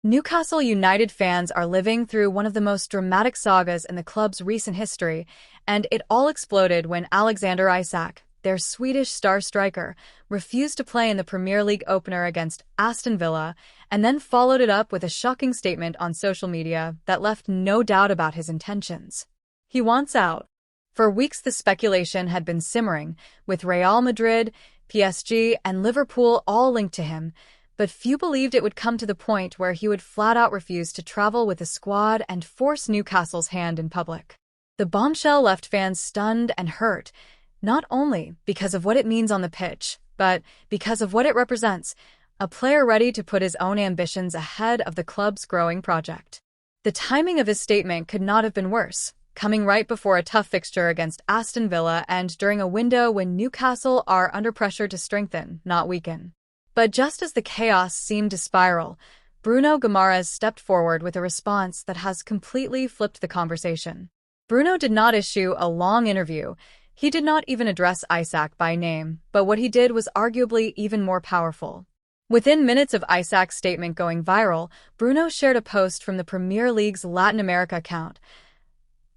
Newcastle United fans are living through one of the most dramatic sagas in the club's recent history, and it all exploded when Alexander Isak, their Swedish star striker, refused to play in the Premier League opener against Aston Villa, and then followed it up with a shocking statement on social media that left no doubt about his intentions. He wants out. For weeks the speculation had been simmering, with Real Madrid, PSG, and Liverpool all linked to him, but few believed it would come to the point where he would flat-out refuse to travel with the squad and force Newcastle's hand in public. The bombshell left fans stunned and hurt, not only because of what it means on the pitch, but because of what it represents, a player ready to put his own ambitions ahead of the club's growing project. The timing of his statement could not have been worse, coming right before a tough fixture against Aston Villa and during a window when Newcastle are under pressure to strengthen, not weaken. But just as the chaos seemed to spiral, Bruno Guimaraes stepped forward with a response that has completely flipped the conversation. Bruno did not issue a long interview. He did not even address Isak by name, but what he did was arguably even more powerful. Within minutes of Isak's statement going viral, Bruno shared a post from the Premier League's Latin America account,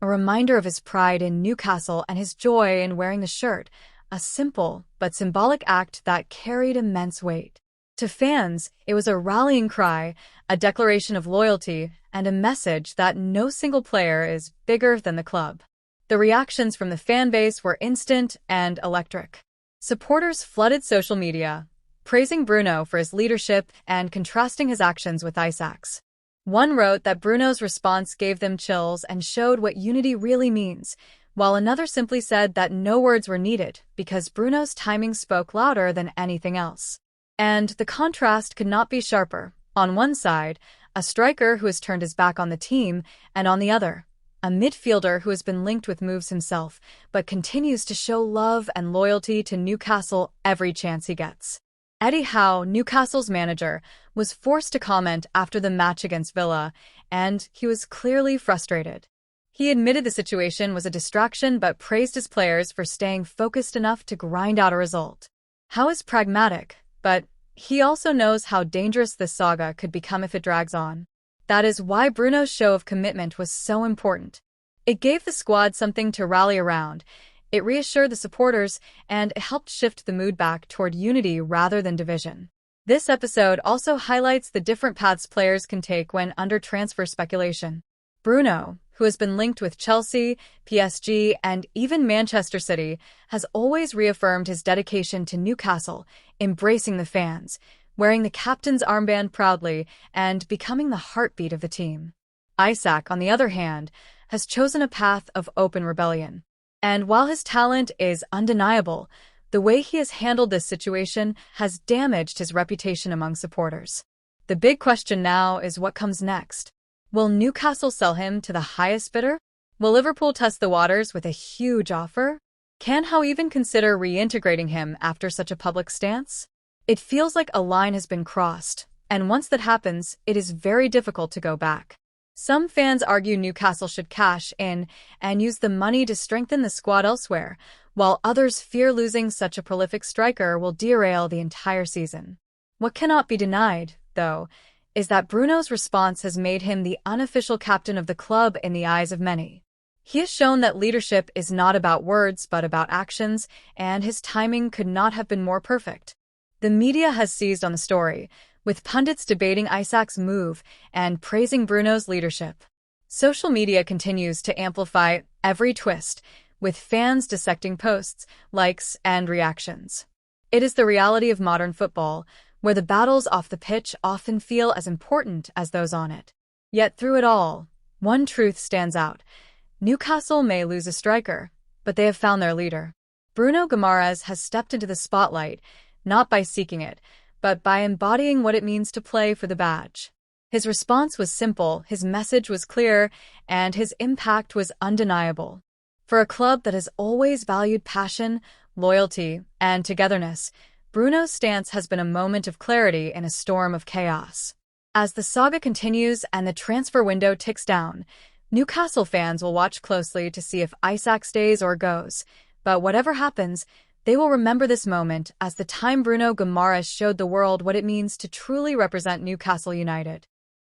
a reminder of his pride in Newcastle and his joy in wearing the shirt, a simple but symbolic act that carried immense weight. To fans, it was a rallying cry, a declaration of loyalty, and a message that no single player is bigger than the club. The reactions from the fan base were instant and electric. Supporters flooded social media, praising Bruno for his leadership and contrasting his actions with Isak's. One wrote that Bruno's response gave them chills and showed what unity really means, while another simply said that no words were needed because Bruno's timing spoke louder than anything else. And the contrast could not be sharper. On one side, a striker who has turned his back on the team, and on the other, a midfielder who has been linked with moves himself, but continues to show love and loyalty to Newcastle every chance he gets. Eddie Howe, Newcastle's manager, was forced to comment after the match against Villa, and he was clearly frustrated. He admitted the situation was a distraction but praised his players for staying focused enough to grind out a result. Howe is pragmatic, but he also knows how dangerous this saga could become if it drags on. That is why Bruno's show of commitment was so important. It gave the squad something to rally around, it reassured the supporters, and it helped shift the mood back toward unity rather than division. This episode also highlights the different paths players can take when under transfer speculation. Bruno, who has been linked with Chelsea, PSG, and even Manchester City, has always reaffirmed his dedication to Newcastle, embracing the fans, wearing the captain's armband proudly, and becoming the heartbeat of the team. Isak, on the other hand, has chosen a path of open rebellion. And while his talent is undeniable, the way he has handled this situation has damaged his reputation among supporters. The big question now is what comes next. Will Newcastle sell him to the highest bidder? Will Liverpool test the waters with a huge offer? Can Howe even consider reintegrating him after such a public stance? It feels like a line has been crossed, and once that happens, it is very difficult to go back. Some fans argue Newcastle should cash in and use the money to strengthen the squad elsewhere, while others fear losing such a prolific striker will derail the entire season. What cannot be denied, though, is that Bruno's response has made him the unofficial captain of the club in the eyes of many. He has shown that leadership is not about words but about actions, and his timing could not have been more perfect. The media has seized on the story, with pundits debating Isak's move and praising Bruno's leadership. Social media continues to amplify every twist, with fans dissecting posts, likes, and reactions. It is the reality of modern football, where the battles off the pitch often feel as important as those on it. Yet through it all, one truth stands out. Newcastle may lose a striker, but they have found their leader. Bruno Guimaraes has stepped into the spotlight, not by seeking it, but by embodying what it means to play for the badge. His response was simple, his message was clear, and his impact was undeniable. For a club that has always valued passion, loyalty, and togetherness, Bruno's stance has been a moment of clarity in a storm of chaos. As the saga continues and the transfer window ticks down, Newcastle fans will watch closely to see if Isak stays or goes, but whatever happens, they will remember this moment as the time Bruno Guimaraes showed the world what it means to truly represent Newcastle United.